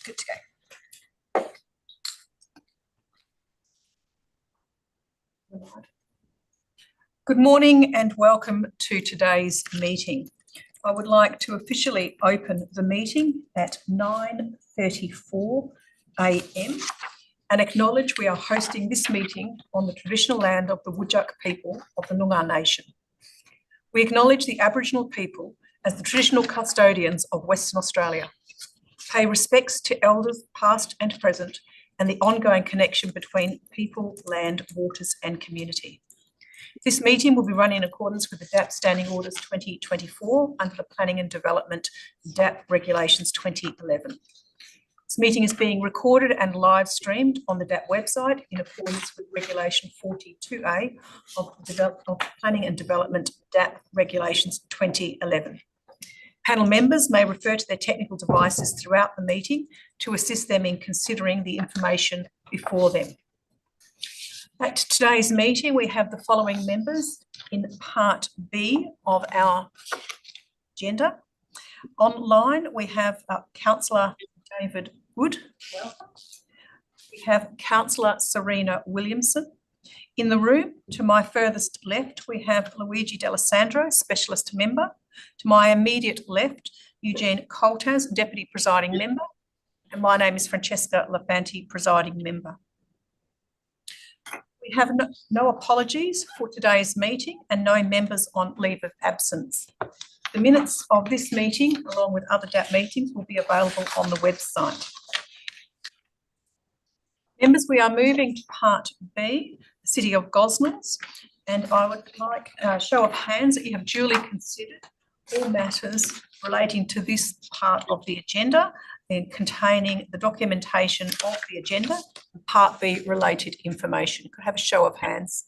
Good to go. Good morning and welcome to today's meeting. I would like to officially open the meeting at 9:34 a.m. and acknowledge we are hosting this meeting on the traditional land of the Whadjuk people of the Noongar Nation. We acknowledge the Aboriginal people as the traditional custodians of Western Australia. Pay respects to elders past and present and the ongoing connection between people, land, waters and community. This meeting will be run in accordance with the DAP Standing Orders 2024 under the Planning and Development DAP Regulations 2011. This meeting is being recorded and live streamed on the DAP website in accordance with Regulation 42A of Planning and Development DAP Regulations 2011. Panel members may refer to their technical devices throughout the meeting to assist them in considering the information before them. At today's meeting, we have the following members in Part B of our agenda. Online, we have Councillor David Wood. Welcome. We have Councillor Serena Williamson. In the room, to my furthest left, we have Luigi D'Alessandro, Specialist Member. To my immediate left, Eugene Coltaz, Deputy Presiding Member. And my name is Francesca Lafanti, Presiding Member. We have no apologies for today's meeting and no members on leave of absence. The minutes of this meeting, along with other DAP meetings, will be available on the website. Members, we are moving to Part B, the City of Gosnells, and I would like a show of hands that you have duly considered all matters relating to this part of the agenda and containing the documentation of the agenda and Part B related information. Could I have a show of hands?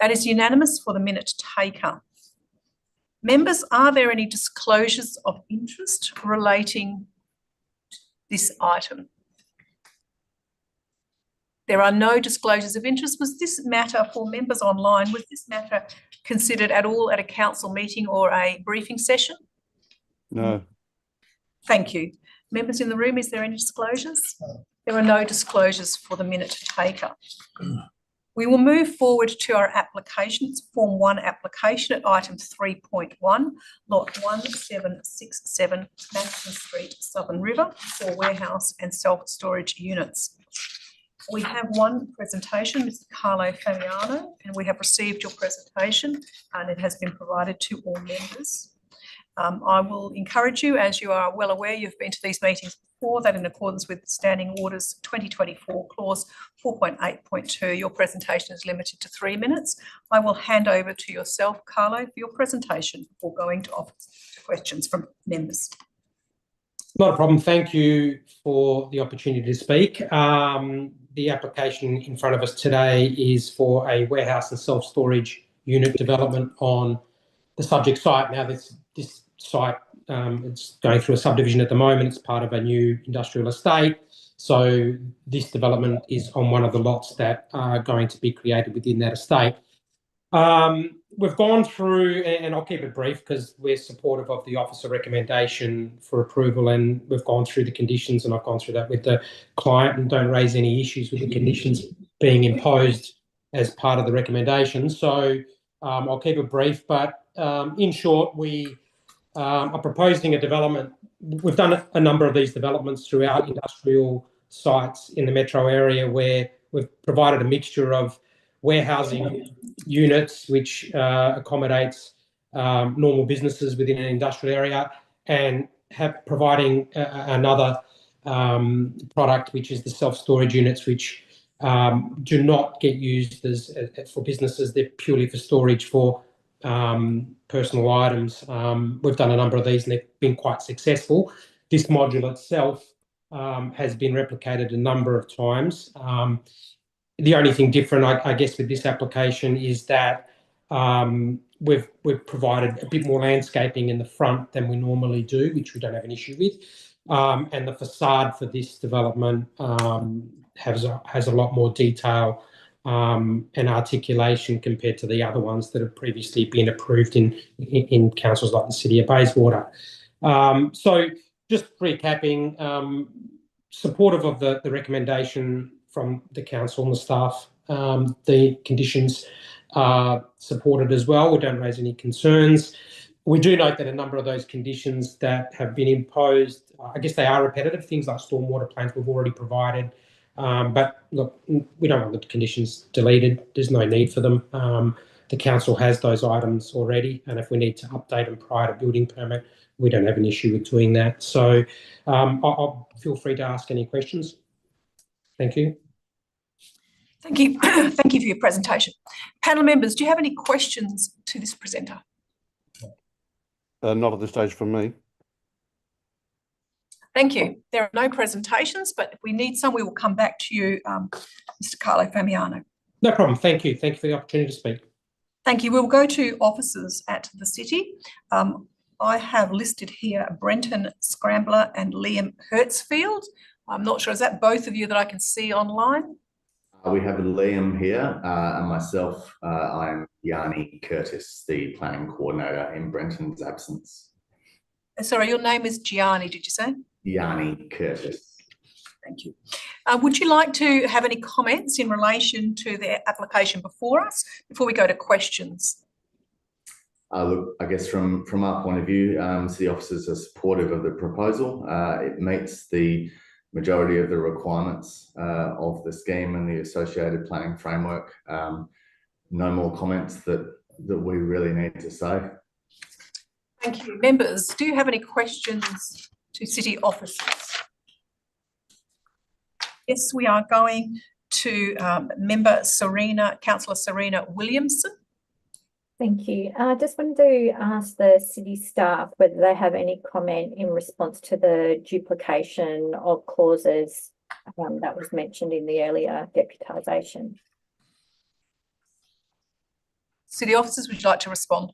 That is unanimous for the minute taker. Members, are there any disclosures of interest relating to this item? There are no disclosures of interest. Was this matter for members online, was this matter considered at all at a council meeting or a briefing session? No. Thank you. Members in the room, is there any disclosures? There are no disclosures for the minute taker. We will move forward to our applications, Form 1 application at item 3.1, lot 1767 Manson Street, Southern River, for warehouse and self-storage units. We have one presentation, Mr. Carlo Famiano, and we have received your presentation and it has been provided to all members. I will encourage you, as you are well aware, you've been to these meetings before, that in accordance with Standing Orders 2024 clause 4.8.2, your presentation is limited to 3 minutes. I will hand over to yourself, Carlo, for your presentation before going to questions from members. Not a problem. Thank you for the opportunity to speak. The application in front of us today is for a warehouse and self-storage unit development on the subject site. Now, this site, it's going through a subdivision at the moment. It's part of a new industrial estate. So this development is on one of the lots that are going to be created within that estate. We've gone through, and I'll keep it brief because we're supportive of the officer recommendation for approval, and we've gone through the conditions, and I've gone through that with the client and don't raise any issues with the conditions being imposed as part of the recommendation. So I'll keep it brief, but in short, we are proposing a development. We've done a number of these developments throughout industrial sites in the metro area where we've provided a mixture of warehousing units, which accommodates normal businesses within an industrial area, and providing another product, which is the self-storage units, which do not get used as for businesses. They're purely for storage for personal items. We've done a number of these and they've been quite successful. This module itself has been replicated a number of times. The only thing different, I guess, with this application is that we've provided a bit more landscaping in the front than we normally do, which we don't have an issue with. And the facade for this development has a lot more detail and articulation compared to the other ones that have previously been approved in councils like the City of Bayswater. So just recapping, supportive of the recommendation from the council and the staff. The conditions are supported as well. We don't raise any concerns. We do note that a number of those conditions that have been imposed, I guess they are repetitive, things like stormwater plans we've already provided. But look, we don't want the conditions deleted. There's no need for them. The council has those items already, and if we need to update them prior to building permit, we don't have an issue with doing that. So I'll feel free to ask any questions. Thank you. Thank you. Thank you for your presentation. Panel members, do you have any questions to this presenter? Not at this stage from me. Thank you. There are no presentations, but if we need some, we will come back to you, Mr. Carlo Famiano. No problem. Thank you. Thank you for the opportunity to speak. Thank you. We'll go to officers at the city. I have listed here Brenton Scrambler and Liam Hertzfield. I'm not sure, is that both of you that I can see online? We have Liam here and myself. I'm Yanni Curtis, the planning coordinator in Brenton's absence. Sorry, your name is Gianni, did you say? Yanni Curtis. Thank you. Would you like to have any comments in relation to the application before us, before we go to questions? Look, I guess from our point of view, city officers are supportive of the proposal. It meets the majority of the requirements of the scheme and the associated planning framework. No more comments that we really need to say. Thank you. Members, do you have any questions to city officers? Yes, we are going to Councillor Serena Williamson. Thank you. I just wanted to ask the city staff whether they have any comment in response to the duplication of clauses that was mentioned in the earlier deputisation. City officers, would you like to respond?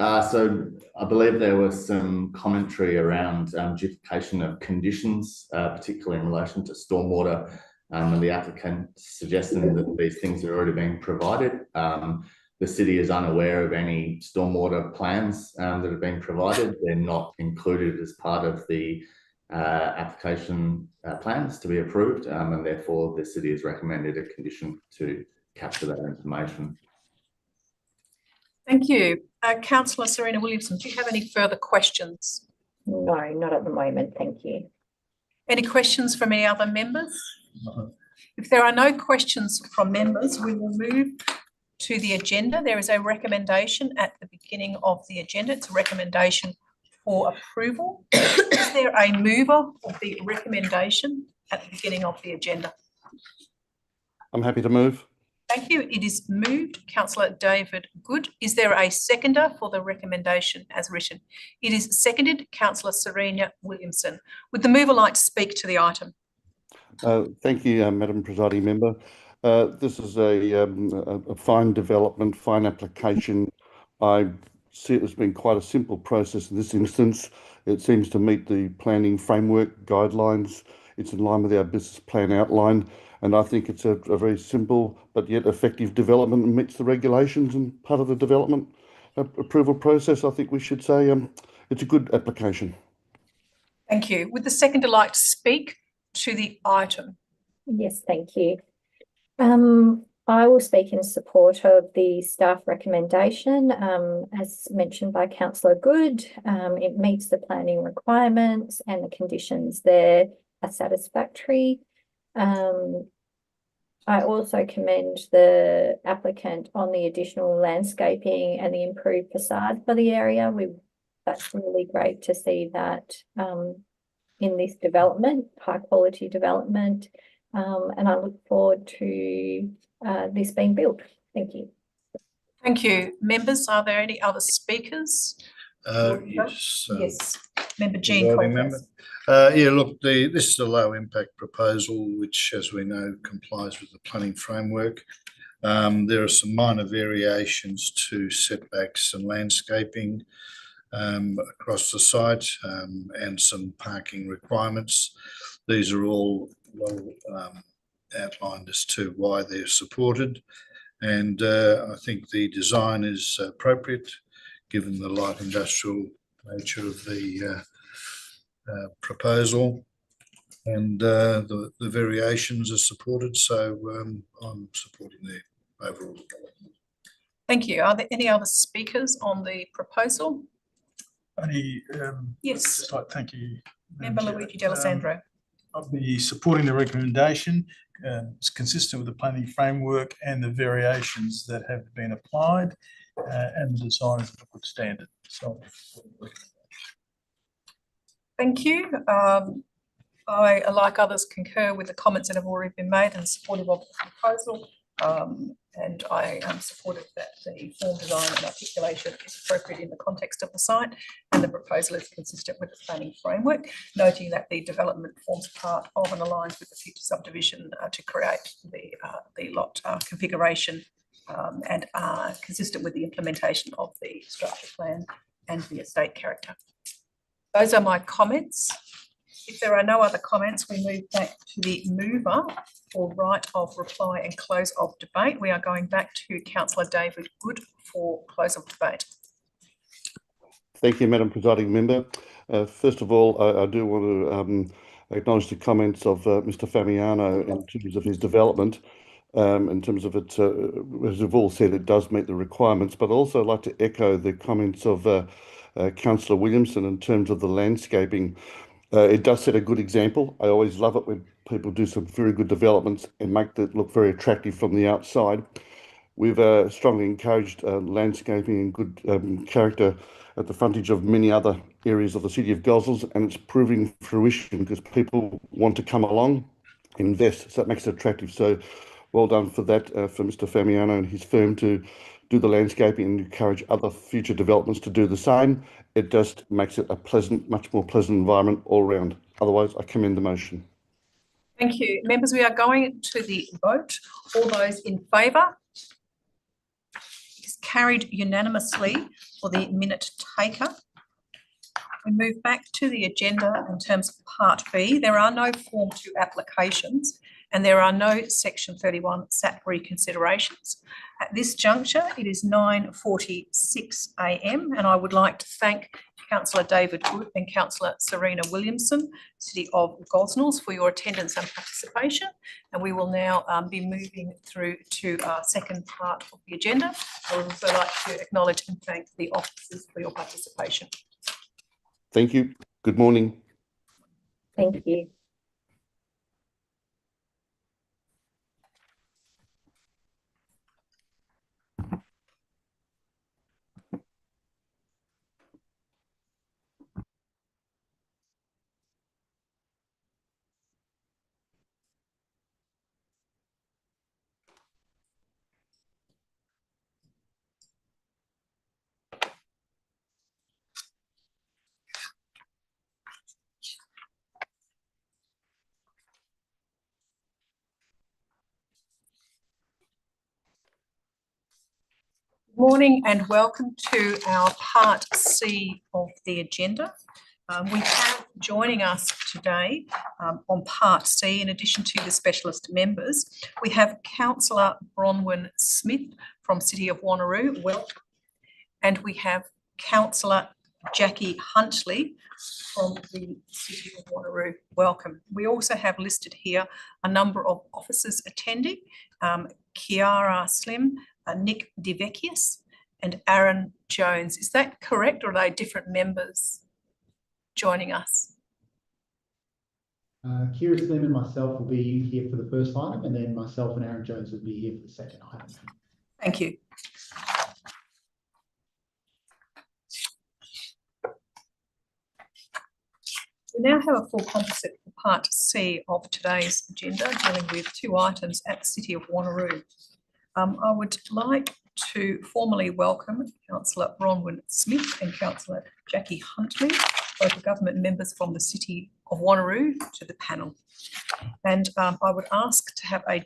So I believe there was some commentary around duplication of conditions, particularly in relation to stormwater, and the applicant suggesting that these things are already being provided. The city is unaware of any stormwater plans that have been provided. They're not included as part of the application plans to be approved, and therefore the city has recommended a condition to capture that information. Thank you. Councillor Serena Williamson, do you have any further questions? No, not at the moment. Thank you. Any questions from any other members? No. If there are no questions from members, we will move to the agenda. There is a recommendation at the beginning of the agenda. It's a recommendation for approval. Is there a mover of the recommendation at the beginning of the agenda? I'm happy to move. Thank you. It is moved. Councillor David Good. Is there a seconder for the recommendation as written? It is seconded. Councillor Serena Williamson. Would the mover like to speak to the item? Thank you, Madam Presiding Member. This is a fine development, fine application. I see it has been quite a simple process in this instance. It seems to meet the planning framework guidelines. It's in line with our business plan outline. And I think it's a very simple but yet effective development and meets the regulations and part of the development approval process. I think we should say it's a good application. Thank you. Would the seconder like to speak to the item? Yes, thank you. I will speak in support of the staff recommendation. As mentioned by Councillor Good, it meets the planning requirements and the conditions there are satisfactory. I also commend the applicant on the additional landscaping and the improved facade for the area. That's really great to see that in this development, high quality development, and I look forward to this being built. Thank you. Thank you. Members, are there any other speakers? Yes. Yes. Member Jean. Yeah, look, this is a low impact proposal, which, as we know, complies with the planning framework. There are some minor variations to setbacks and landscaping across the site and some parking requirements. These are all well outlined as to why they're supported, and I think the design is appropriate given the light industrial nature of the proposal. and the variations are supported. So I'm supporting the overall development. Thank you. Are there any other speakers on the proposal? Yes. Just like, thank you, Member Luigi D'Alessandro. I'll be supporting the recommendation. It's consistent with the planning framework and the variations that have been applied, and the design is a good standard. So, Thank you. I, like others, concur with the comments that have already been made and supportive of the proposal. And I am supportive that the form, design and articulation is appropriate in the context of the site, and the proposal is consistent with the planning framework, noting that the development forms part of and aligns with the future subdivision to create the lot configuration and are consistent with the implementation of the structure plan and the estate character. Those are my comments. If there are no other comments, we move back to the mover for right of reply and close of debate. We are going back to Councillor David Good for close of debate. Thank you, Madam Presiding Member. First of all, I do want to acknowledge the comments of Mr. Famiano in terms of his development. In terms of it, as we've all said, it does meet the requirements, but also I'd like to echo the comments of Councillor Williamson in terms of the landscaping. It does set a good example. I always love it when people do some very good developments and make it look very attractive from the outside. We've strongly encouraged landscaping and good character at the frontage of many other areas of the city of Gosnells, and it's proving fruition because people want to come along, invest, so it makes it attractive. So well done for that, for Mr. Famiano and his firm to do the landscaping and encourage other future developments to do the same. It just makes it a pleasant, much more pleasant environment all round. Otherwise, I commend the motion. Thank you. Members, we are going to the vote. All those in favour? It's carried unanimously for the minute taker. We move back to the agenda in terms of Part B. There are no Form 2 applications and there are no Section 31 SAP reconsiderations. At this juncture, it is 9:46 a.m. and I would like to thank Councillor David Good and Councillor Serena Williamson, City of Gosnells, for your attendance and participation. And we will now be moving through to our second part of the agenda. I would also like to acknowledge and thank the officers for your participation. Thank you. Good morning. Thank you. Morning and welcome to our Part C of the agenda. We have joining us today on Part C, in addition to the specialist members, we have Councillor Bronwyn Smith from City of Wanneroo, welcome. And we have Councillor Jackie Huntley from the City of Wanneroo, welcome. We also have listed here a number of officers attending, Kiara Slim, Nick DeVecchius and Aaron Jones. Is that correct, or are they different members joining us? Kiara Slim and myself will be here for the first item, and then myself and Aaron Jones will be here for the second item. Thank you. We now have a full composite for Part C of today's agenda, dealing with two items at the City of Wanneroo. I would like to formally welcome Councillor Bronwyn Smith and Councillor Jackie Huntley, both government members from the City of Wanneroo, to the panel. And I would ask to have a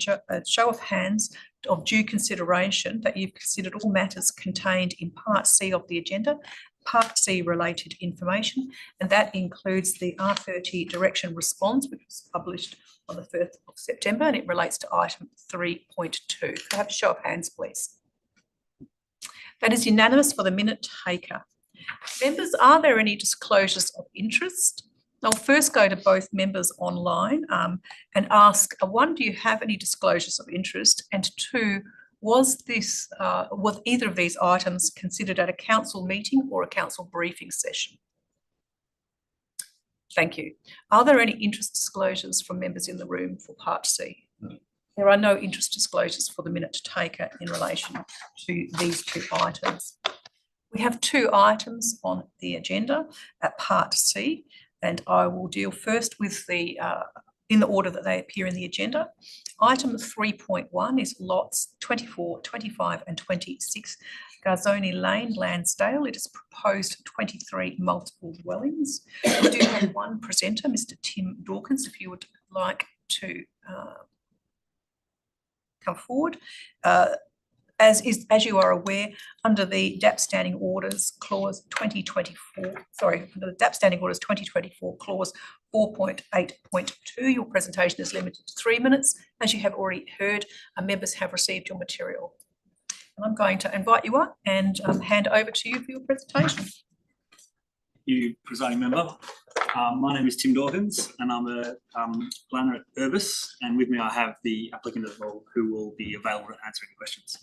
show of hands of due consideration that you've considered all matters contained in Part C of the agenda, Part C related information, and that includes the R30 direction response, which was published on the 1st of September, and it relates to item 3.2. Could I have a show of hands, please? That is unanimous for the minute taker. Members, are there any disclosures of interest I'll first go to both members online and ask, one, do you have any disclosures of interest? And two, was either of these items considered at a council meeting or a council briefing session? Thank you. Are there any interest disclosures from members in the room for Part C? No. There are no interest disclosures for the minute taker in relation to these two items. We have two items on the agenda at Part C, and I will deal first with the in the order that they appear in the agenda. Item 3.1 is lots 24, 25 and 26 Garzoni Lane, Lansdale. It is proposed 23 multiple dwellings. We do have one presenter, Mr. Tim Dawkins, if you would like to come forward. As you are aware, under the DAP Standing Orders Clause 2024, under the DAP Standing Orders 2024 Clause 4.8.2, your presentation is limited to 3 minutes. As you have already heard, members have received your material. And I'm going to invite you up and hand over to you for your presentation. Thank you, presiding member. My name is Tim Dawkins and I'm a planner at Urbis, and with me I have the applicant as well, who will be available to answer any questions.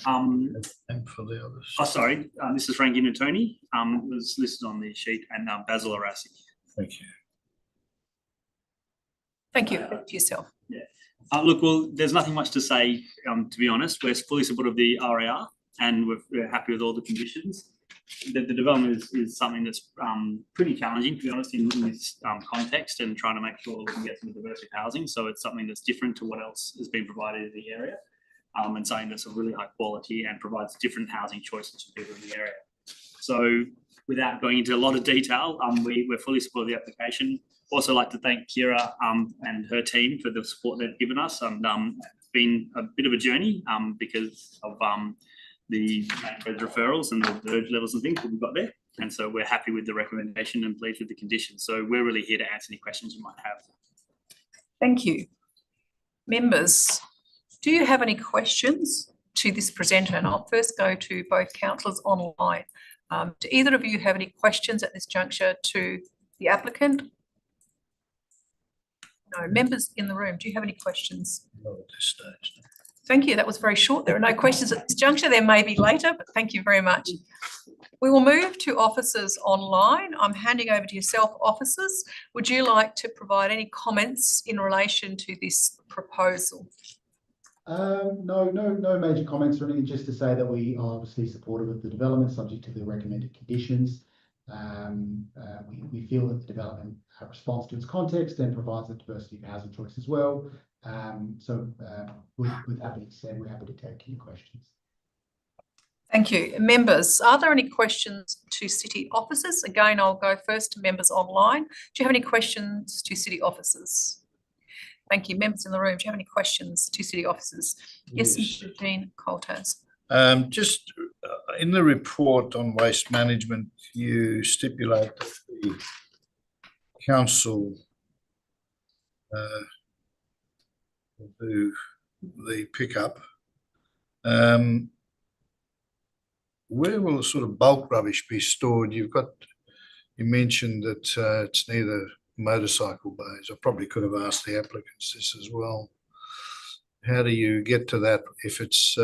And for the others. Oh, sorry, this is Frankie Natoni, was listed on the sheet, and Basil Arasi. Thank you. Thank you. Back to yourself. Yeah. Look, well, there's nothing much to say, to be honest. We're fully supportive of the RAR and we're happy with all the conditions. The development is something that's pretty challenging, to be honest, in this context, and trying to make sure we can get some diversity of housing. So it's something that's different to what else has been provided in the area, and something that's of really high quality and provides different housing choices for people in the area. So without going into a lot of detail, we're fully supportive of the application. Also like to thank Kira and her team for the support they've given us. And it's been a bit of a journey because of the referrals and the verge levels and things that we've got there. And so we're happy with the recommendation and pleased with the conditions. So we're really here to answer any questions you might have. Thank you. Members, do you have any questions to this presenter? And I'll first go to both councillors online. Do either of you have any questions at this juncture to the applicant? No. Members in the room, do you have any questions? Not at this stage. Thank you. That was very short. There are no questions at this juncture. There may be later, but thank you very much. We will move to officers online. I'm handing over to yourself, officers. Would you like to provide any comments in relation to this proposal? No major comments or anything, just to say that we are obviously supportive of the development subject to the recommended conditions. We feel that the development responds to its context and provides a diversity of housing choice as well. With that being said, we're happy to take any questions. Thank you. Members, are there any questions to city officers? Again, I'll go first to members online. Do you have any questions to city officers? Thank you. Members in the room, do you have any questions to city officers? Yes, Mr. Dean Coltaz. Just in the report on waste management, you stipulate that the council will do the pickup. Where will sort of bulk rubbish be stored? You mentioned that it's near the motorcycle bays. I probably could have asked the applicants this as well. How do you get to that if it's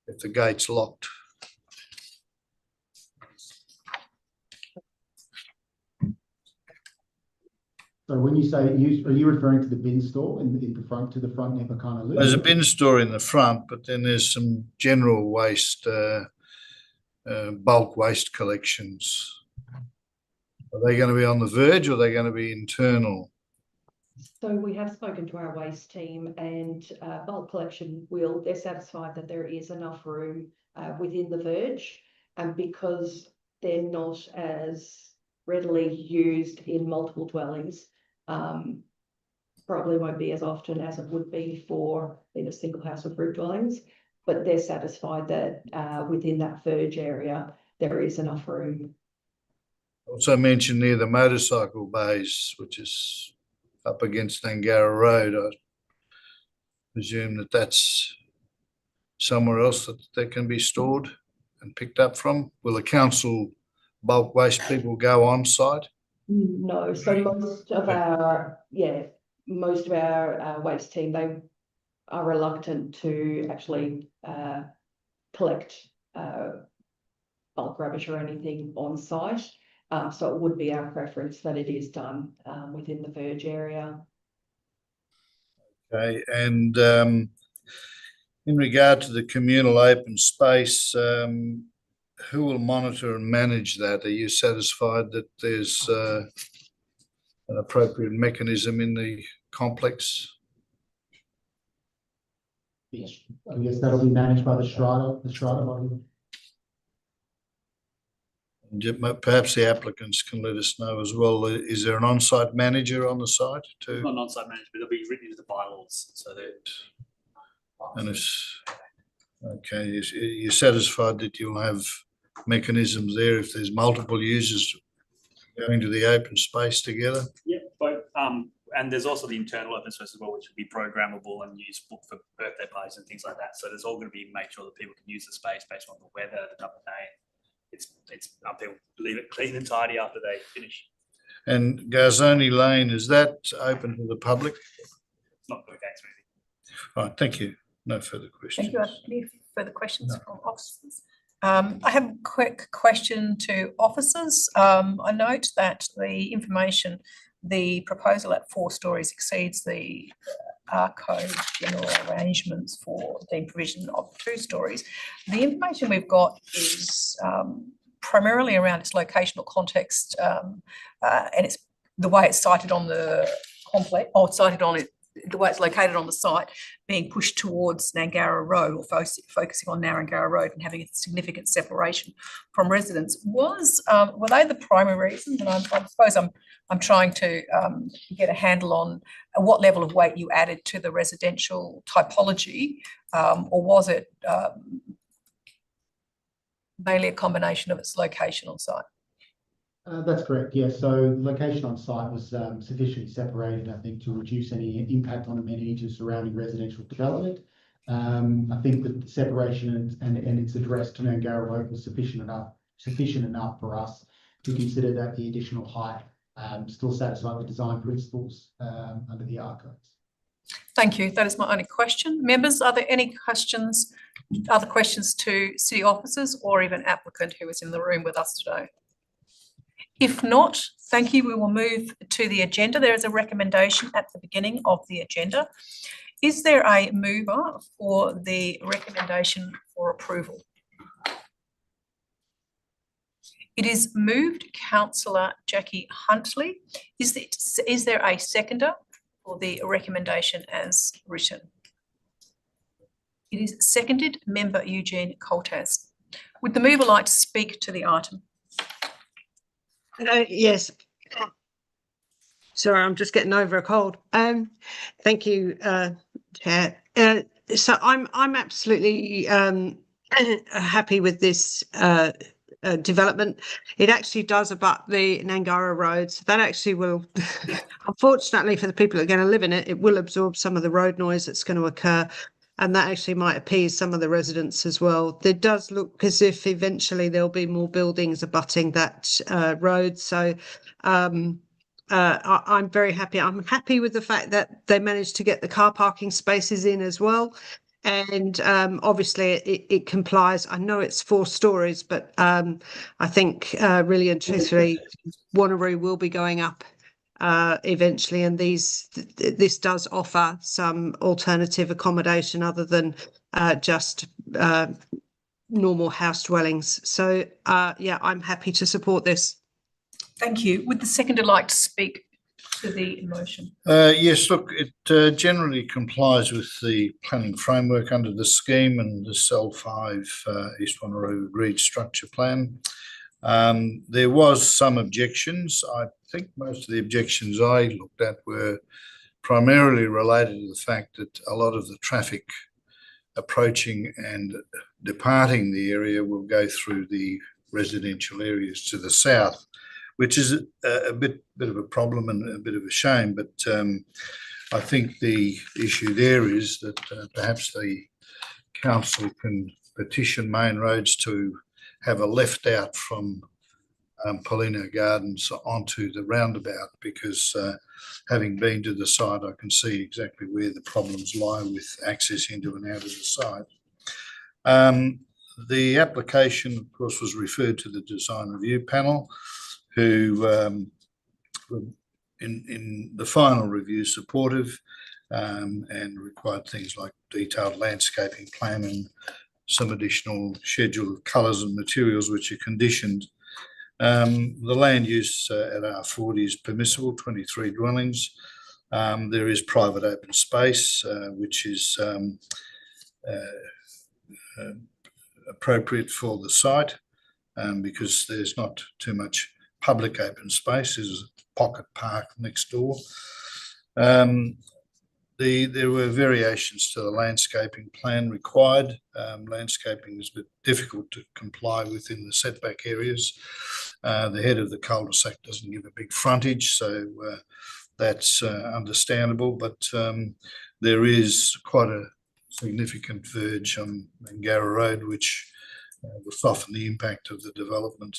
if the gate's locked? So when you say are you referring to the bin store in the front, to the front near the kind of loop? There's a bin store in the front, but then there's some general waste, bulk waste collections. Are they going to be on the verge or are they going to be internal? So we have spoken to our waste team, and bulk collection they're satisfied that there is enough room within the verge, and because they're not as readily used in multiple dwellings, probably won't be as often as it would be for either single house or group dwellings, but they're satisfied that within that verge area there is enough room. Also mentioned near the motorcycle bays, which is up against Angara Road. I presume that that's somewhere else that they can be stored and picked up from. Will the council bulk waste people go on site? No, so most of our waste team, they are reluctant to actually collect bulk rubbish or anything on site. So it would be our preference that it is done within the verge area. Okay, and in regard to the communal open space, who will monitor and manage that? Are you satisfied that there's an appropriate mechanism in the complex? Yes, I guess that'll be managed by the strata body. Perhaps the applicants can let us know as well. Is there an on-site manager on the site too? Not an on-site manager, but they'll be written into the bylaws, so that. And it's okay. You're satisfied that you'll have mechanisms there if there's multiple users going to the open space together? Yeah, both. And there's also the internal open space as well, which will be programmable and useful for birthday parties and things like that. So there's all going to be make sure that people can use the space based on the weather, the time of day. It's up there. Leave it clean and tidy after they finish. And Garzoni Lane, is that open to the public? It's not going against anything. Right, thank you. No further questions. Thank you. Any further questions from officers? I have a quick question to officers. I note that the information, the proposal at 4 stories exceeds the code general arrangements for the provision of 2 stories. The information we've got is primarily around its locational context and it's the way it's cited on the complex, or cited on it, the way it's located on the site, being pushed towards Nangara Road, or focusing on Nangara Road and having a significant separation from residents. Were they the primary reasons? And I suppose I'm trying to get a handle on what level of weight you added to the residential typology, or was it mainly a combination of its location on site? That's correct, yes. So the location on site was sufficiently separated, I think, to reduce any impact on amenities and surrounding residential development. I think that the separation and its address to Nangara Road was sufficient enough for us to consider that the additional height still satisfied the design principles under the R codes. Thank you. That is my only question. Members, are there any questions, other questions to city officers or even applicant who is in the room with us today? If not, thank you. We will move to the agenda. There is a recommendation at the beginning of the agenda. Is there a mover for the recommendation for approval? It is moved, Councillor Jackie Huntley. Is there a seconder for the recommendation as written? It is seconded, Member Eugene Coltas. Would the mover like to speak to the item? Yes. Sorry, I'm just getting over a cold. Thank you, Chair. So I'm absolutely happy with this development. It actually does abut the Nangara Road. So that actually will, unfortunately for the people that are going to live in it, it will absorb some of the road noise that's going to occur. And that actually might appease some of the residents as well. It does look as if eventually there'll be more buildings abutting that road. So I'm very happy. I'm happy with the fact that they managed to get the car parking spaces in as well. And obviously it complies. I know it's 4 stories, but I think really and truthfully, Wanneroo will be going up eventually, and this does offer some alternative accommodation other than just normal house dwellings. So yeah, I'm happy to support this. Thank you. Would the seconder like to speak to the motion? Yes, look, it generally complies with the planning framework under the scheme and the Cell 5 East Wanneroo Agreed Structure Plan. There was some objections. I think most of the objections I looked at were primarily related to the fact that a lot of the traffic approaching and departing the area will go through the residential areas to the south, which is a bit of a problem and a bit of a shame. But I think the issue there is that perhaps the council can petition Main Roads to have a left out from Paulino Gardens onto the roundabout, because having been to the site, I can see exactly where the problems lie with access into and out of the site. The application, of course, was referred to the design review panel, who in the final review supportive, and required things like detailed landscaping plan and some additional schedule of colours and materials which are conditioned. The land use at R40 is permissible, 23 dwellings. There is private open space, which is appropriate for the site, because there's not too much public open space. There's a pocket park next door. There were variations to the landscaping plan required. Landscaping is a bit difficult to comply within the setback areas. The head of the cul-de-sac doesn't give a big frontage, so that's understandable, but there is quite a significant verge on Nangara Road, which will soften the impact of the development.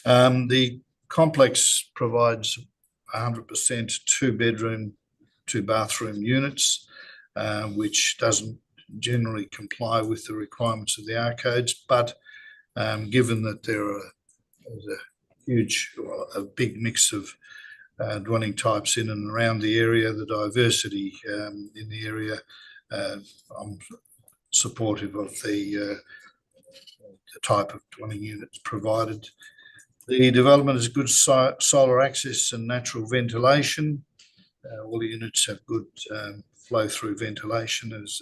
The complex provides 100% two-bedroom, two-bathroom units, which doesn't generally comply with the requirements of the R codes, but given that there's a big mix of dwelling types in and around the area, the diversity in the area, I'm supportive of the type of dwelling units provided. The development has good solar access and natural ventilation. All the units have good flow-through ventilation, as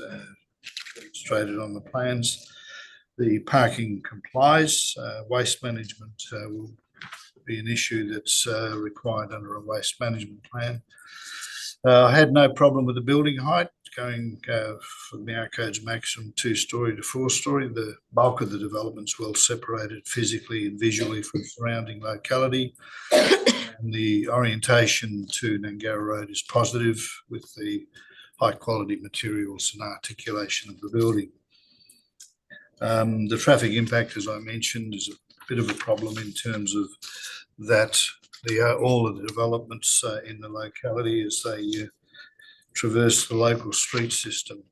demonstrated on the plans. The parking complies. Waste management will be an issue that's required under a waste management plan. I had no problem with the building height, going from the R code's maximum 2-storey to 4-storey. The bulk of the development's well separated physically and visually from surrounding locality. And the orientation to Nangara Road is positive, with the high quality materials and articulation of the building. The traffic impact, as I mentioned, is a bit of a problem in terms of that all of the developments in the locality as they traverse the local street system.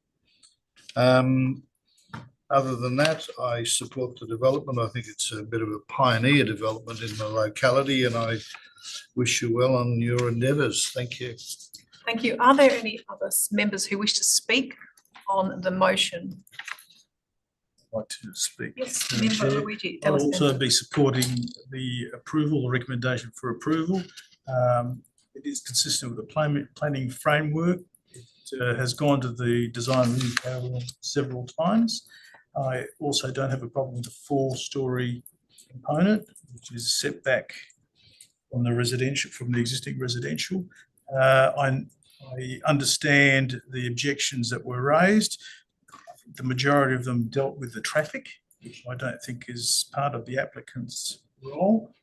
Other than that, I support the development. I think it's a bit of a pioneer development in the locality, and I wish you well on your endeavours. Thank you. Thank you. Are there any other members who wish to speak on the motion? I'd like to speak. Yes, Madam Member Chair. Luigi. I'll also be supporting the approval, the recommendation for approval. It is consistent with the planning framework. It has gone to the design review panel several times. I also don't have a problem with the 4-storey component, which is set back from the residential, from the existing residential. I understand the objections that were raised. I think the majority of them dealt with the traffic, which I don't think is part of the applicant's role,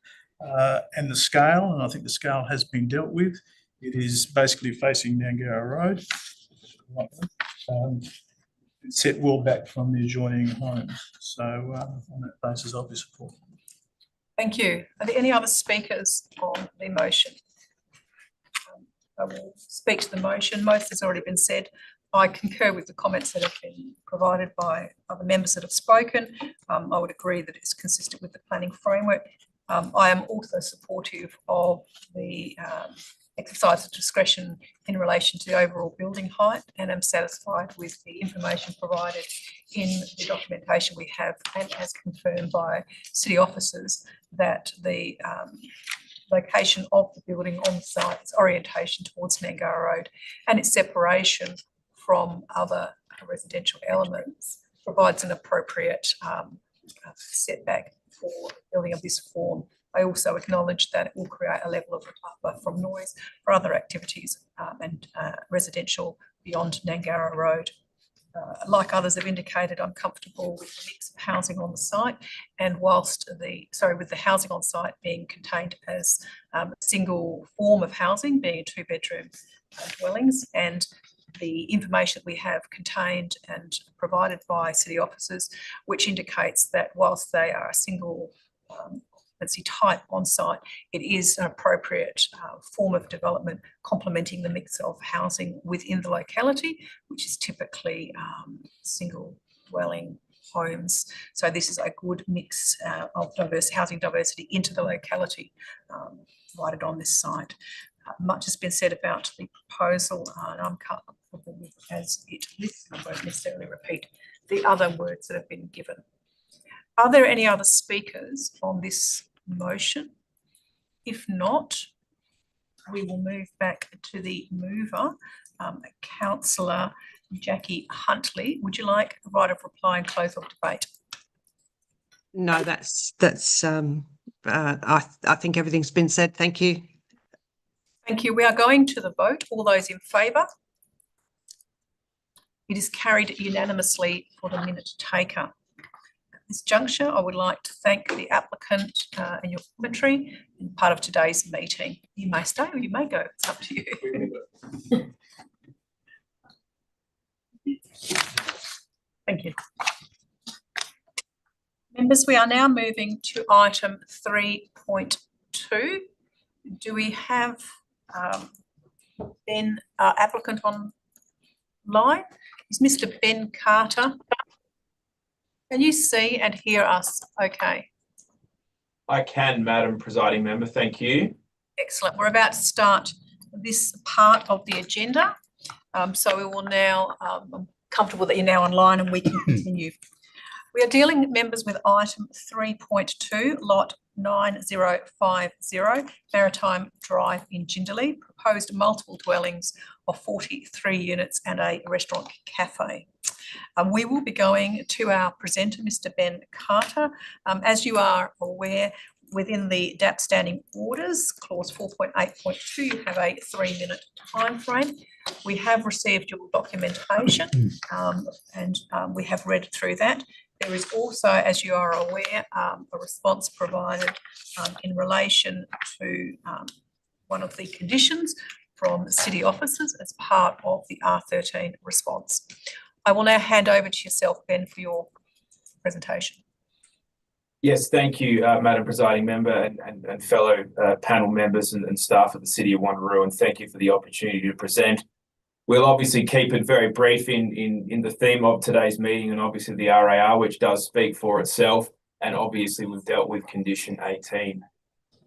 and the scale, and I think the scale has been dealt with. It is basically facing Nangara Road. It's set well back from the adjoining homes. So on that basis, I'll be supporting. Thank you. Are there any other speakers on the motion? I will speak to the motion. Most has already been said. I concur with the comments that have been provided by other members that have spoken. I would agree that it's consistent with the planning framework. I am also supportive of the exercise of discretion in relation to the overall building height, and am satisfied with the information provided in the documentation we have, and as confirmed by city officers, that the location of the building on site, its orientation towards Nangara Road and its separation from other residential elements provides an appropriate setback for building of this form. I also acknowledge that it will create a level of buffer from noise for other activities and residential beyond Nangara Road. Like others have indicated, I'm comfortable with the mix of housing on the site, and whilst with the housing on site being contained as a single form of housing, being a 2-bedroom dwellings, and the information that we have contained and provided by city officers, which indicates that whilst they are a single occupancy type on site, it is an appropriate form of development complementing the mix of housing within the locality, which is typically single dwelling homes. So this is a good mix of diverse housing diversity into the locality provided on this site. Much has been said about the proposal, and I'm comfortable with as it lists. I won't necessarily repeat the other words that have been given. Are there any other speakers on this motion? If not, we will move back to the mover, Councillor Jackie Huntley. Would you like a right of reply and close of debate? No, I think everything's been said. Thank you. Thank you. We are going to the vote. All those in favour? It is carried unanimously for the minute taker. At this juncture, I would like to thank the applicant and your commentary in part of today's meeting. You may stay or you may go. It's up to you. Thank you. Members, we are now moving to item 3.2. Do we have Ben, our applicant, online? Is Mr. Ben Carter? Can you see and hear us okay? I can, Madam Presiding Member, thank you. Excellent. We're about to start this part of the agenda. So we will now, I'm comfortable that you're now online and we can continue. We are dealing, members, with item 3.2, lot 9050, Maritime Drive in Jindalee, proposed multiple dwellings of 43 units and a restaurant cafe. We will be going to our presenter, Mr. Ben Carter. As you are aware, within the DAP standing orders, clause 4.8.2, you have a 3-minute time frame. We have received your documentation and we have read through that. There is also, as you are aware, a response provided in relation to one of the conditions from city officers as part of the R13 response. I will now hand over to yourself, Ben, for your presentation. Yes, thank you, Madam Presiding Member and fellow panel members and staff of the City of Wanneroo, and thank you for the opportunity to present. We'll obviously keep it very brief in the theme of today's meeting, and obviously the RAR, which does speak for itself, and obviously we've dealt with condition 18.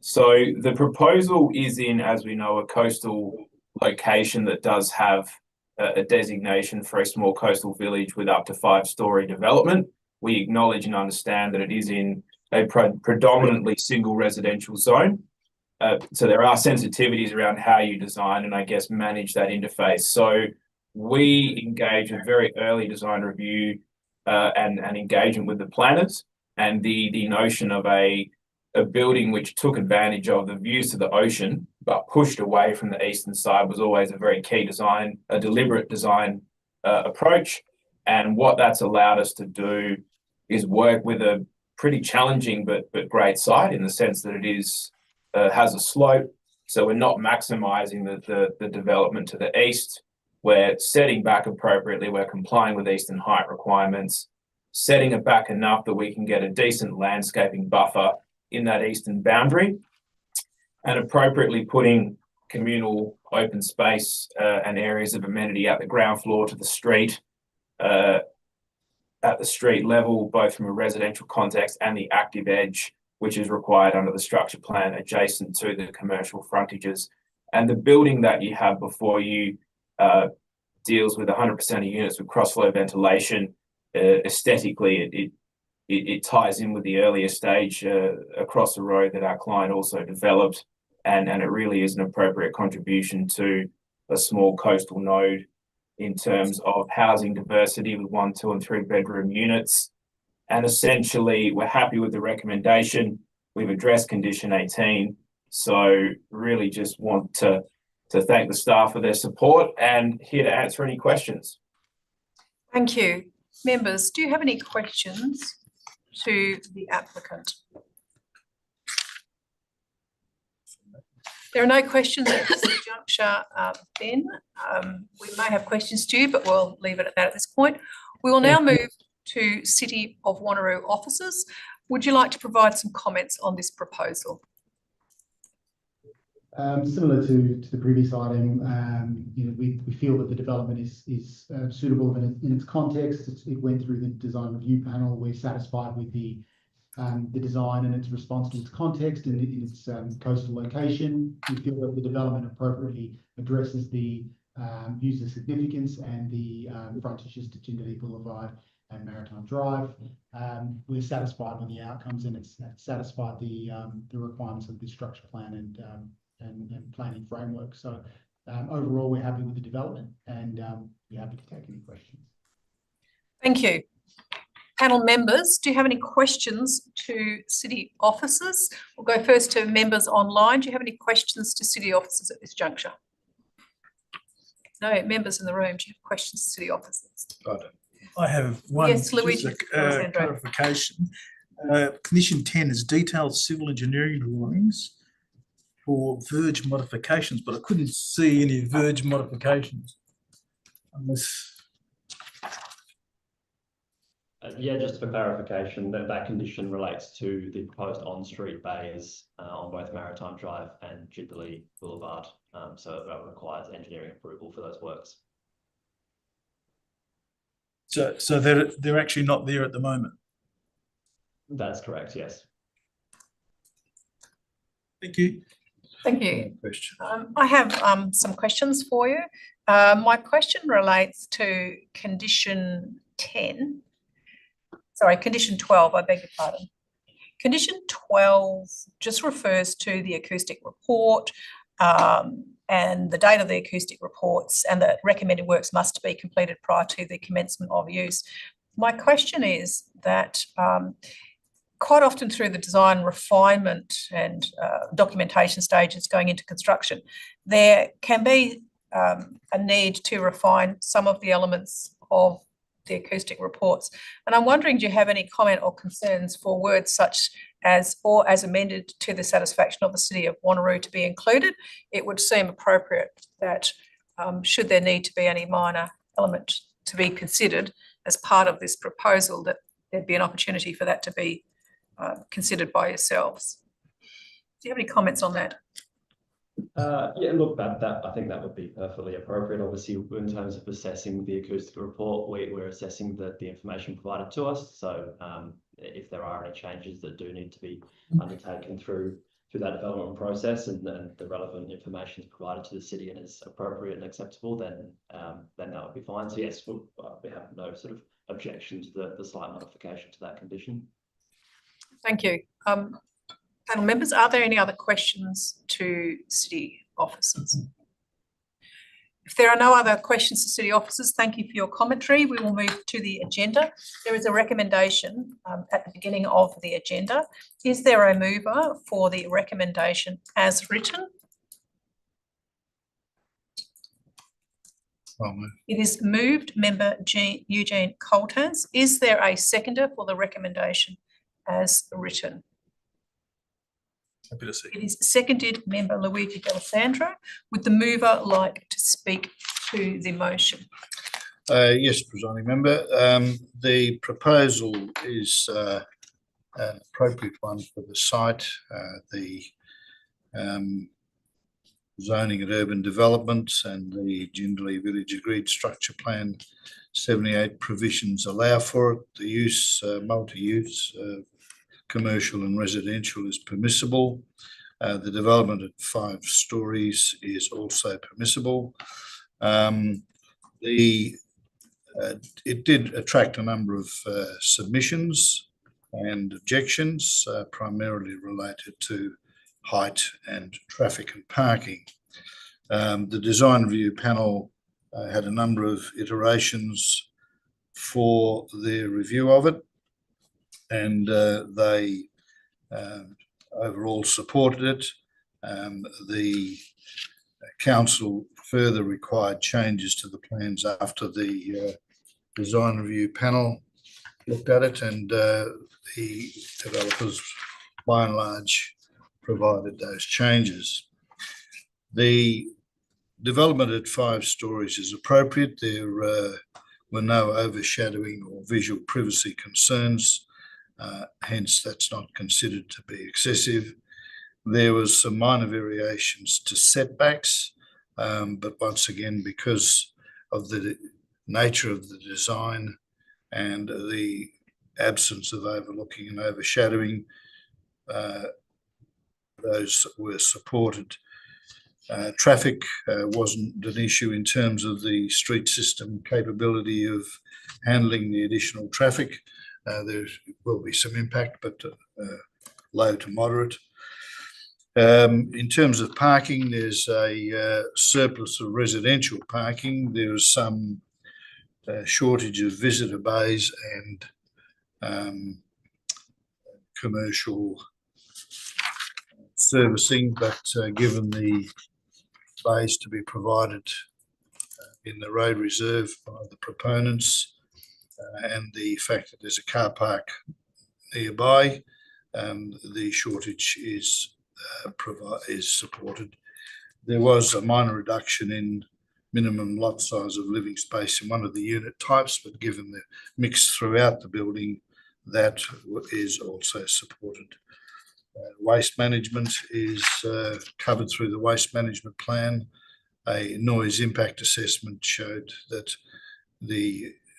So the proposal is in, as we know, a coastal location that does have a designation for a small coastal village with up to 5-storey development. We acknowledge and understand that it is in a predominantly single residential zone. So there are sensitivities around how you design and I guess manage that interface. So we engage a very early design review and engagement with the planners, and the notion of a building which took advantage of the views to the ocean but pushed away from the eastern side was always a very key design, a deliberate design approach. And what that's allowed us to do is work with a pretty challenging but great site in the sense that it is has a slope, so we're not maximising the development to the east. We're setting back appropriately. We're complying with eastern height requirements, setting it back enough that we can get a decent landscaping buffer in that eastern boundary, and appropriately putting communal open space and areas of amenity at the ground floor to the street, at the street level, both from a residential context and the active edge, which is required under the structure plan adjacent to the commercial frontages. And the building that you have before you deals with 100% of units with cross-flow ventilation. Aesthetically, it ties in with the earlier stage across the road that our client also developed, and it really is an appropriate contribution to a small coastal node in terms of housing diversity with 1, 2 and 3 bedroom units. And essentially, we're happy with the recommendation. We've addressed condition 18. So really just want to thank the staff for their support and here to answer any questions. Thank you. Members, do you have any questions to the applicant? There are no questions at this juncture, Ben. We may have questions to you, but we'll leave it at that at this point. We will now move to City of Wanneroo officers. would you like to provide some comments on this proposal? Similar to the previous item, we feel that the development is suitable in its context. It went through the design review panel. We're satisfied with the design and its response to its context and its coastal location. We feel that the development appropriately addresses the user significance and the frontages to Jindalee Boulevard and Maritime Drive. We're satisfied with the outcomes, and it's satisfied the requirements of the structure plan and planning framework. So overall, we're happy with the development, and we're happy to take any questions. Thank you. Panel members, do you have any questions to city officers? We'll go first to members online. Do you have any questions to city officers at this juncture? No, members in the room, do you have questions to city officers? I have one. Yes, Luigi. Clarification. Condition 10 is detailed civil engineering drawings for verge modifications, but I couldn't see any verge modifications unless. Yeah, just for clarification, that condition relates to the proposed on-street bays on both Maritime Drive and Jindalee Boulevard. So that requires engineering approval for those works. So they're actually not there at the moment? That's correct, yes. Thank you. Thank you. I have some questions for you. My question relates to condition 10. Sorry, condition 12, I beg your pardon. Condition 12 just refers to the acoustic report and the date of the acoustic reports, and the recommended works must be completed prior to the commencement of use. My question is that quite often through the design refinement and documentation stages going into construction, there can be a need to refine some of the elements of the acoustic reports. And I'm wondering, do you have any comment or concerns for words such as or as amended to the satisfaction of the City of Wanneroo to be included? It would seem appropriate that should there need to be any minor element to be considered as part of this proposal, that there'd be an opportunity for that to be considered by yourselves. Do you have any comments on that? Yeah, look, that I think that would be perfectly appropriate. Obviously, in terms of assessing the acoustic report, we're assessing the information provided to us. So if there are any changes that do need to be undertaken through that development process, and the relevant information is provided to the city and is appropriate and acceptable, then that would be fine. So yes, we have no sort of objection to the slight modification to that condition. Thank you. Panel members, are there any other questions to city officers? If there are no other questions to city officers, thank you for your commentary. We will move to the agenda. There is a recommendation at the beginning of the agenda. Is there a mover for the recommendation as written? It is moved, member Eugene Coltans. Is there a seconder for the recommendation as written? Happy to see. It is seconded, member Luigi D'Alessandro. Would the mover like to speak to the motion? Yes, presiding member. The proposal is an appropriate one for the site. The zoning and urban development and the Jindalee Village Agreed Structure Plan 78 provisions allow for it. The use, multi-use, commercial and residential is permissible. The development at 5 stories is also permissible. It did attract a number of submissions and objections, primarily related to height and traffic and parking. The design review panel had a number of iterations for their review of it, and they overall supported it. The council further required changes to the plans after the design review panel looked at it, and the developers by and large provided those changes. The development at 5 stories is appropriate. There were no overshadowing or visual privacy concerns. hence that's not considered to be excessive. There was some minor variations to setbacks, but once again, because of the nature of the design and the absence of overlooking and overshadowing, those were supported. Traffic wasn't an issue in terms of the street system capability of handling the additional traffic. There will be some impact, but low to moderate. In terms of parking, there's a surplus of residential parking. There is some shortage of visitor bays and commercial servicing, but given the bays to be provided in the road reserve by the proponents and the fact that there's a car park nearby, the shortage is supported. There was a minor reduction in minimum lot size of living space in one of the unit types, but given the mix throughout the building, that is also supported. Waste management is covered through the waste management plan. A noise impact assessment showed that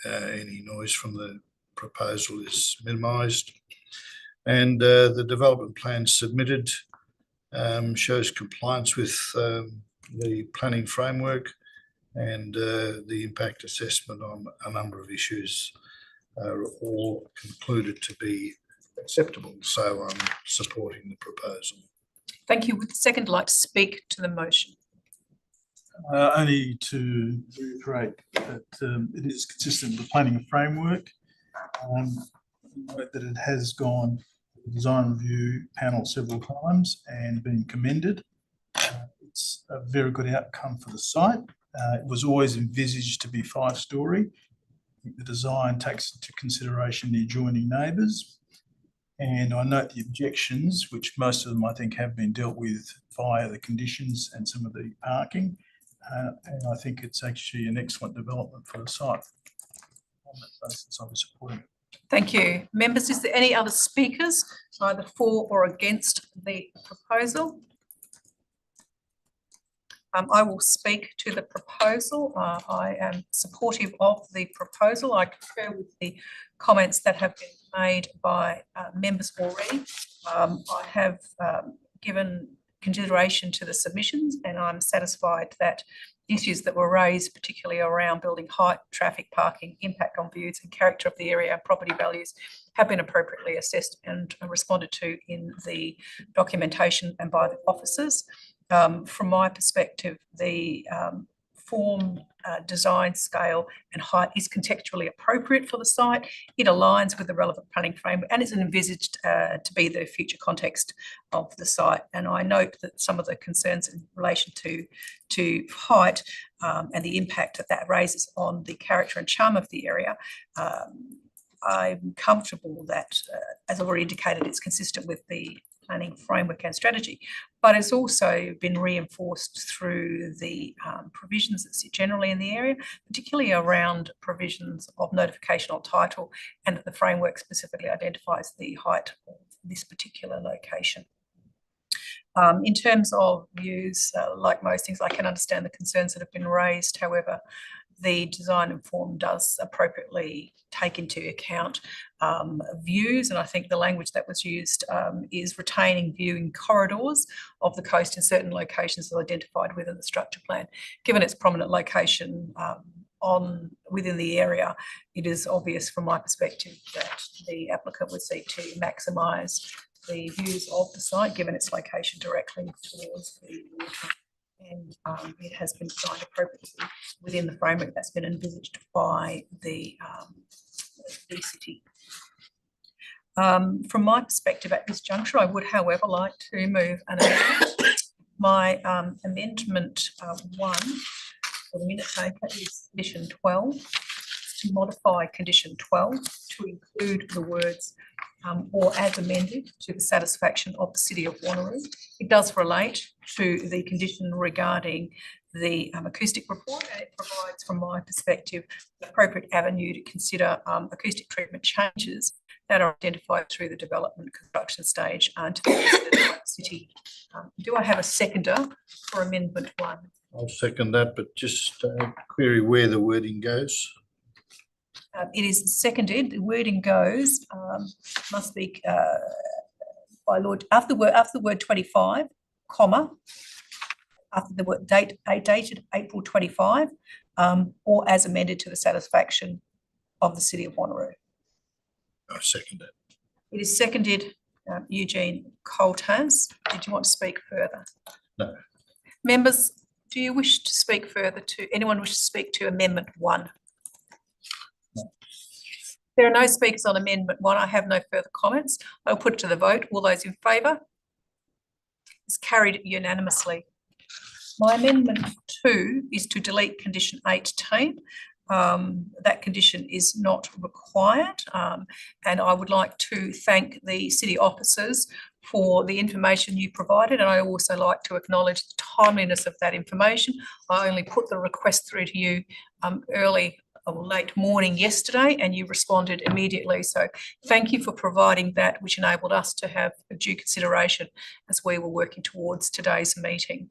any noise from the proposal is minimised, and the development plan submitted shows compliance with the planning framework, and the impact assessment on a number of issues are all concluded to be acceptable. So I'm supporting the proposal. Thank you. Would the second like to speak to the motion? Only to reiterate that it is consistent with the planning framework, that it has gone to the design review panel several times and been commended. It's a very good outcome for the site. It was always envisaged to be 5-storey. The design takes into consideration the adjoining neighbours, and I note the objections, which most of them I think have been dealt with via the conditions and some of the parking, and I think it's actually an excellent development for the site. On that basis, I'll be supporting it. Thank you. Members, is there any other speakers, either for or against the proposal? I will speak to the proposal. I am supportive of the proposal. I concur with the comments that have been made by members already. I have given consideration to the submissions, and I'm satisfied that issues that were raised, particularly around building height, traffic, parking, impact on views and character of the area and property values, have been appropriately assessed and responded to in the documentation and by the officers. From my perspective, the form, design, scale and height is contextually appropriate for the site. It aligns with the relevant planning framework and is envisaged to be the future context of the site. And I note that some of the concerns in relation to height and the impact that that raises on the character and charm of the area, I'm comfortable that, as I've already indicated, it's consistent with the planning framework and strategy, but it's also been reinforced through the provisions that sit generally in the area, particularly around provisions of notification on title, and that the framework specifically identifies the height of this particular location. In terms of views, like most things, I can understand the concerns that have been raised. However, the design and form does appropriately take into account views, and I think the language that was used is retaining viewing corridors of the coast in certain locations identified within the structure plan. Given its prominent location within the area, it is obvious from my perspective that the applicant would seek to maximise the views of the site, given its location directly towards the water. And it has been designed appropriately within the framework that's been envisaged by the city. From my perspective at this juncture, I would, however, like to move an amendment. My amendment 1 for the minute taker is condition 12, to modify condition 12 to include the words or as amended to the satisfaction of the City of Wanneroo. It does relate to the condition regarding the acoustic report, and it provides, from my perspective, the appropriate avenue to consider acoustic treatment changes that are identified through the development construction stage to be considered by the city. Do I have a seconder for Amendment 1? I'll second that, but just query where the wording goes. It is seconded. The wording goes must be by Lord after the word 25, comma, after the word dated April 25, or as amended to the satisfaction of the City of Wanneroo. I second it. It is seconded. Eugene Colt has. Did you want to speak further? No. Members, do you wish to speak further to, anyone wish to speak to Amendment 1? No. There are no speakers on Amendment 1. I have no further comments. I'll put it to the vote. All those in favour? It's carried unanimously. My Amendment 2 is to delete condition 18. That condition is not required, and I would like to thank the city officers for the information you provided, and I also like to acknowledge the timeliness of that information. I only put the request through to you early or late morning yesterday, and you responded immediately. So thank you for providing that, which enabled us to have a due consideration as we were working towards today's meeting.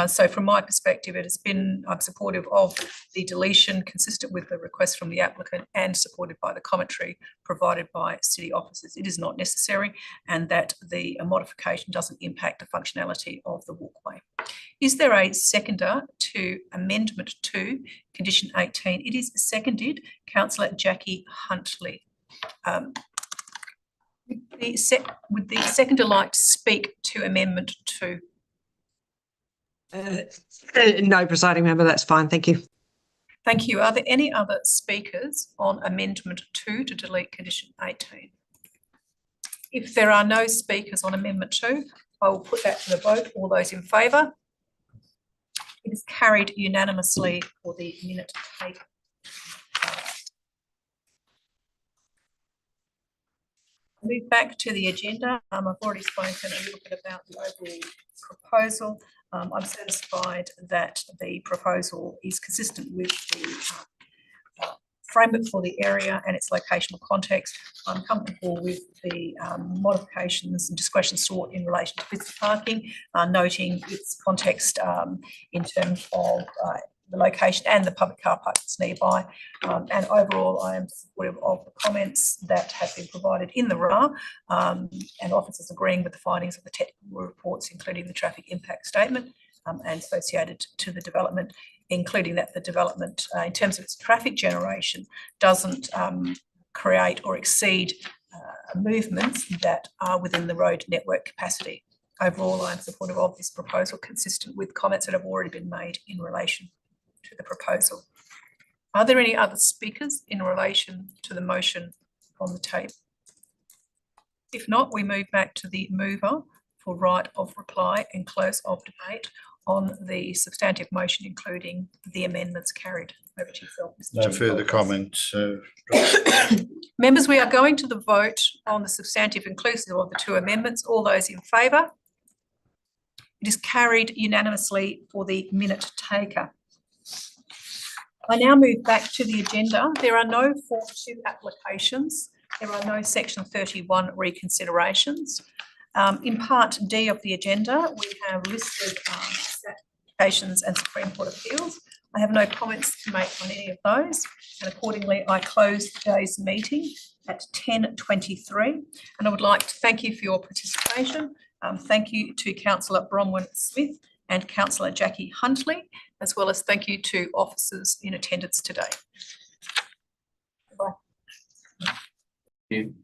So from my perspective, I'm supportive of the deletion consistent with the request from the applicant and supported by the commentary provided by city officers. It is not necessary, and that the modification doesn't impact the functionality of the walkway. Is there a seconder to Amendment 2, Condition 18? It is seconded. Councillor Jackie Huntley. Would the seconder like to speak to Amendment 2? No, presiding member, that's fine. Thank you. Thank you. Are there any other speakers on Amendment 2 to delete Condition 18? If there are no speakers on Amendment 2, I will put that to the vote. All those in favour? It is carried unanimously for the minute taken. Move back to the agenda. I've already spoken a little bit about the overall proposal. I'm satisfied that the proposal is consistent with the framework for the area and its locational context. I'm comfortable with the modifications and discretion sought in relation to business parking, noting its context in terms of the location and the public car park that's nearby. And overall, I am supportive of the comments that have been provided in the RA and officers agreeing with the findings of the technical reports, including the traffic impact statement and associated to the development, including that the development, in terms of its traffic generation, doesn't create or exceed movements that are within the road network capacity. Overall, I am supportive of this proposal, consistent with comments that have already been made in relation to the proposal. Are there any other speakers in relation to the motion on the table? If not, we move back to the mover for right of reply and close of debate on the substantive motion, including the amendments carried. Over to yourself, Mr. No further comments. Members, we are going to the vote on the substantive inclusive of the two amendments. All those in favour? It is carried unanimously for the minute taker. I now move back to the agenda. There are no Form 2 applications. There are no Section 31 reconsiderations. In Part D of the agenda, we have listed applications and Supreme Court appeals. I have no comments to make on any of those, and accordingly I close today's meeting at 10:23, and I would like to thank you for your participation. Thank you to Councillor Bronwyn Smith and Councillor Jackie Huntley, as well as thank you to officers in attendance today. Goodbye. Thank you.